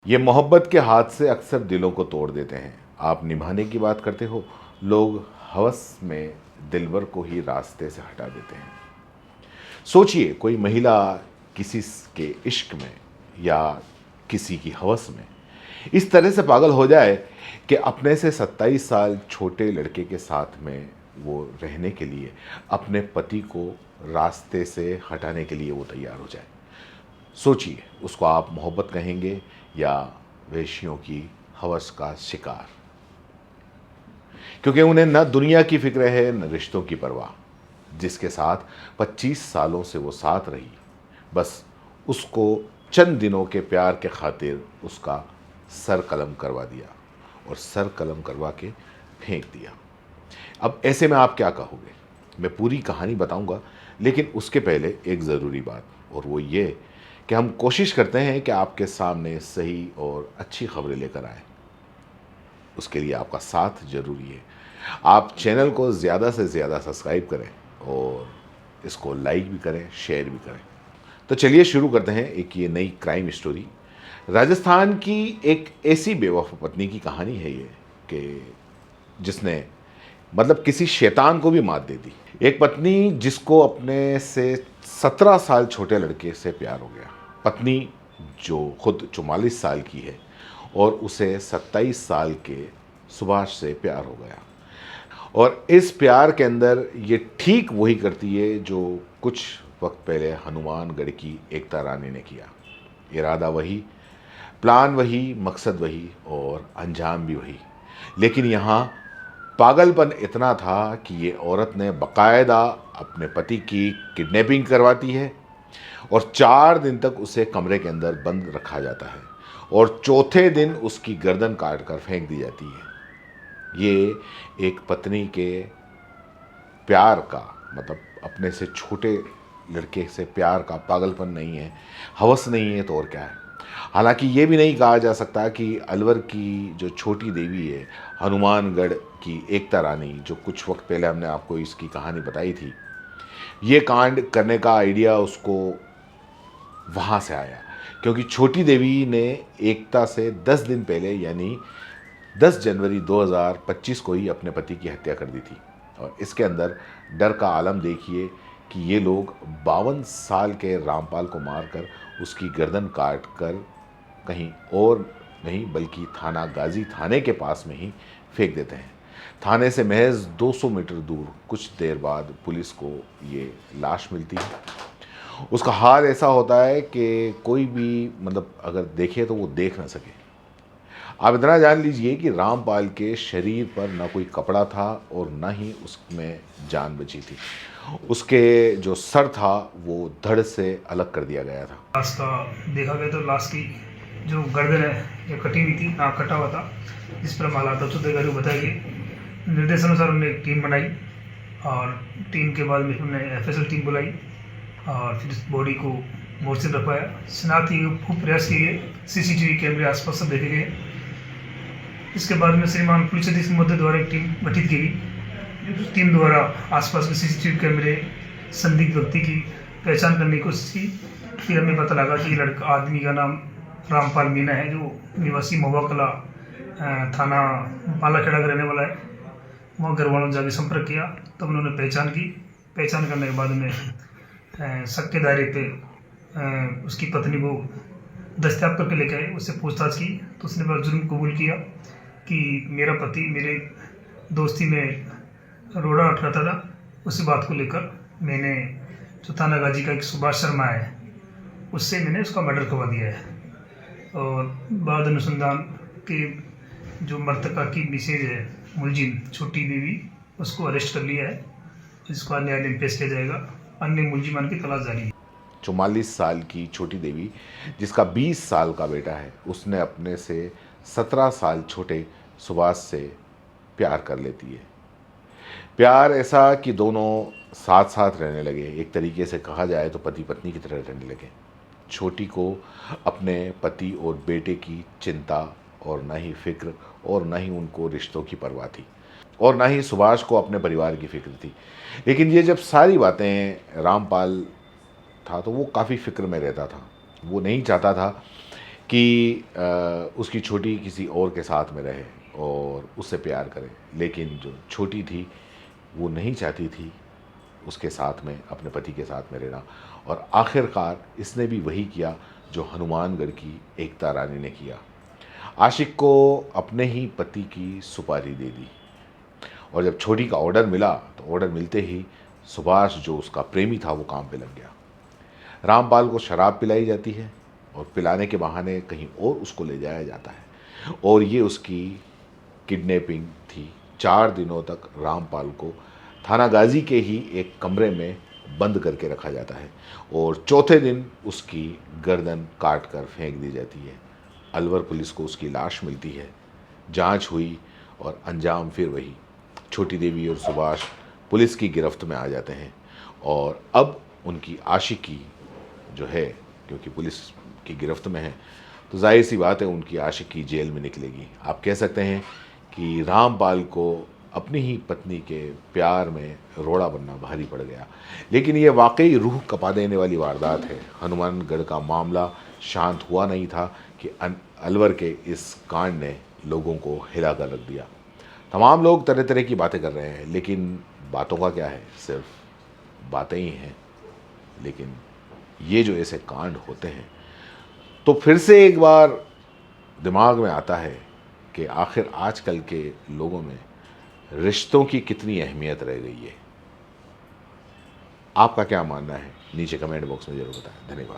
ये मोहब्बत के हाथ से अक्सर दिलों को तोड़ देते हैं। आप निभाने की बात करते हो, लोग हवस में दिलबर को ही रास्ते से हटा देते हैं। सोचिए, कोई महिला किसी के इश्क में या किसी की हवस में इस तरह से पागल हो जाए कि अपने से 27 साल छोटे लड़के के साथ में वो रहने के लिए अपने पति को रास्ते से हटाने के लिए वो तैयार हो जाए। सोचिए, उसको आप मोहब्बत कहेंगे या वेश्यों की हवस का शिकार। क्योंकि उन्हें न दुनिया की फिक्र है न रिश्तों की परवाह। जिसके साथ 25 सालों से वो साथ रही, बस उसको चंद दिनों के प्यार के खातिर उसका सर कलम करवा दिया और सर कलम करवा के फेंक दिया। अब ऐसे में आप क्या कहोगे? मैं पूरी कहानी बताऊंगा, लेकिन उसके पहले एक ज़रूरी बात, और वो ये कि हम कोशिश करते हैं कि आपके सामने सही और अच्छी खबरें लेकर आएँ। उसके लिए आपका साथ ज़रूरी है। आप चैनल को ज़्यादा से ज़्यादा सब्सक्राइब करें और इसको लाइक भी करें, शेयर भी करें। तो चलिए शुरू करते हैं एक ये नई क्राइम स्टोरी। राजस्थान की एक ऐसी बेवफा पत्नी की कहानी है ये, कि जिसने मतलब किसी शैतान को भी मात दे दी। एक पत्नी जिसको अपने से 17 साल छोटे लड़के से प्यार हो गया। पत्नी जो खुद 44 साल की है और उसे 27 साल के सुभाष से प्यार हो गया। और इस प्यार के अंदर ये ठीक वही करती है जो कुछ वक्त पहले हनुमानगढ़ की एकता रानी ने किया। इरादा वही, प्लान वही, मकसद वही और अंजाम भी वही। लेकिन यहाँ पागलपन इतना था कि ये औरत ने बाकायदा अपने पति की किडनैपिंग करवाती है और 4 दिन तक उसे कमरे के अंदर बंद रखा जाता है और चौथे दिन उसकी गर्दन काट कर फेंक दी जाती है। ये एक पत्नी के प्यार का मतलब अपने से छोटे लड़के से प्यार का पागलपन नहीं है, हवस नहीं है तो और क्या है। हालांकि ये भी नहीं कहा जा सकता कि अलवर की जो छोटी देवी है, हनुमानगढ़ की एकता रानी, जो कुछ वक्त पहले हमने आपको इसकी कहानी बताई थी, ये कांड करने का आइडिया उसको वहाँ से आया। क्योंकि छोटी देवी ने एकता से 10 दिन पहले यानी 10 जनवरी 2025 को ही अपने पति की हत्या कर दी थी। और इसके अंदर डर का आलम देखिए कि ये लोग 52 साल के रामपाल को मारकर उसकी गर्दन काट कर कहीं और नहीं बल्कि थाना गाजी थाने के पास में ही फेंक देते हैं। थाने से महज 200 मीटर दूर कुछ देर बाद पुलिस को ये लाश मिलती है। उसका हाल ऐसा होता है कि कोई भी मतलब अगर देखे तो वो देख ना सके। आप इतना जान लीजिए कि रामपाल के शरीर पर ना कोई कपड़ा था और ना ही उसमें जान बची थी। उसके जो सर था वो धड़ से अलग कर दिया गया था। लाश का देखा गया तो लाश की जो गर्दन है ये कटी हुई थी, नाक कटा हुआ था। जिस पर हम हालात तफ्तीश को बताएंगे। निर्देशानुसार हमने एक टीम बनाई और टीम के बाद में हमने एफएसएल टीम बुलाई और फिर इस बॉडी को मोर्चे में रखवाया। शनाख्ती खूब प्रयास किए गए, सीसीटीवी कैमरे आसपास सब देखे गए। इसके बाद में श्रीमान पुलिस अधीक्षक महोदय द्वारा एक टीम गठित की गई। टीम द्वारा आसपास के सीसीटीवी कैमरे संदिग्ध व्यक्ति की पहचान करने की कोशिश की। फिर हमें पता लगा कि लड़का आदमी का नाम रामपाल मीना है, जो निवासी महुआ कला थाना पालाखेड़ा का रहने वाला है। वहाँ घर वालों ने जाके संपर्क किया, तब उन्होंने पहचान की। पहचान करने के बाद में शक के दायरे पे उसकी पत्नी को दस्तयाब करके लेके आए। उससे पूछताछ की तो उसने बड़ा जुर्म कबूल किया कि मेरा पति मेरे दोस्ती में रोड़ा अटकाता था। उसी बात को लेकर मैंने जो थाना गाजी का एक सुभाष शर्मा है, उससे मैंने उसका मर्डर करवा दिया है। और बाद अनुसंधान के जो मृतका की मिसेज है मुलजिम छोटी देवी, उसको अरेस्ट कर लिया है। इसको न्यायालय में पेश किया जाएगा। अन्य मुलजिमान की तलाश जारी है। 44 साल की छोटी देवी, जिसका 20 साल का बेटा है, उसने अपने से 17 साल छोटे सुभाष से प्यार कर लेती है। प्यार ऐसा कि दोनों साथ साथ रहने लगे। एक तरीके से कहा जाए तो पति पत्नी की तरह रहने लगे। छोटी को अपने पति और बेटे की चिंता और ना ही फिक्र और ना ही उनको रिश्तों की परवाह थी और ना ही सुभाष को अपने परिवार की फिक्र थी। लेकिन ये जब सारी बातें रामपाल था तो वो काफ़ी फिक्र में रहता था। वो नहीं चाहता था कि उसकी छोटी किसी और के साथ में रहे और उससे प्यार करे, लेकिन जो छोटी थी वो नहीं चाहती थी उसके साथ में, अपने पति के साथ में रहना। और आखिरकार इसने भी वही किया जो हनुमानगढ़ की एकता रानी ने किया। आशिक को अपने ही पति की सुपारी दे दी और जब छोटी का ऑर्डर मिला तो ऑर्डर मिलते ही सुभाष जो उसका प्रेमी था वो काम पे लग गया। रामपाल को शराब पिलाई जाती है और पिलाने के बहाने कहीं और उसको ले जाया जाता है और ये उसकी किडनैपिंग थी। 4 दिनों तक रामपाल को थाना गाजी के ही एक कमरे में बंद करके रखा जाता है और चौथे दिन उसकी गर्दन काट कर फेंक दी जाती है। अलवर पुलिस को उसकी लाश मिलती है, जांच हुई और अंजाम फिर वही। छोटी देवी और सुभाष पुलिस की गिरफ्त में आ जाते हैं और अब उनकी आशिकी जो है, क्योंकि पुलिस की गिरफ्त में है तो जाहिर सी बात है उनकी आशिकी जेल में निकलेगी। आप कह सकते हैं कि रामपाल को अपनी ही पत्नी के प्यार में रोड़ा बनना भारी पड़ गया। लेकिन ये वाकई रूह कपा देने वाली वारदात है। हनुमानगढ़ का मामला शांत हुआ नहीं था कि अलवर के इस कांड ने लोगों को हिला कर रख दिया। तमाम लोग तरह तरह की बातें कर रहे हैं, लेकिन बातों का क्या है, सिर्फ बातें ही हैं। लेकिन ये जो ऐसे कांड होते हैं तो फिर से एक बार दिमाग में आता है कि आखिर आजकल के लोगों में रिश्तों की कितनी अहमियत रह गई है। आपका क्या मानना है नीचे कमेंट बॉक्स में जरूर बताएं। धन्यवाद।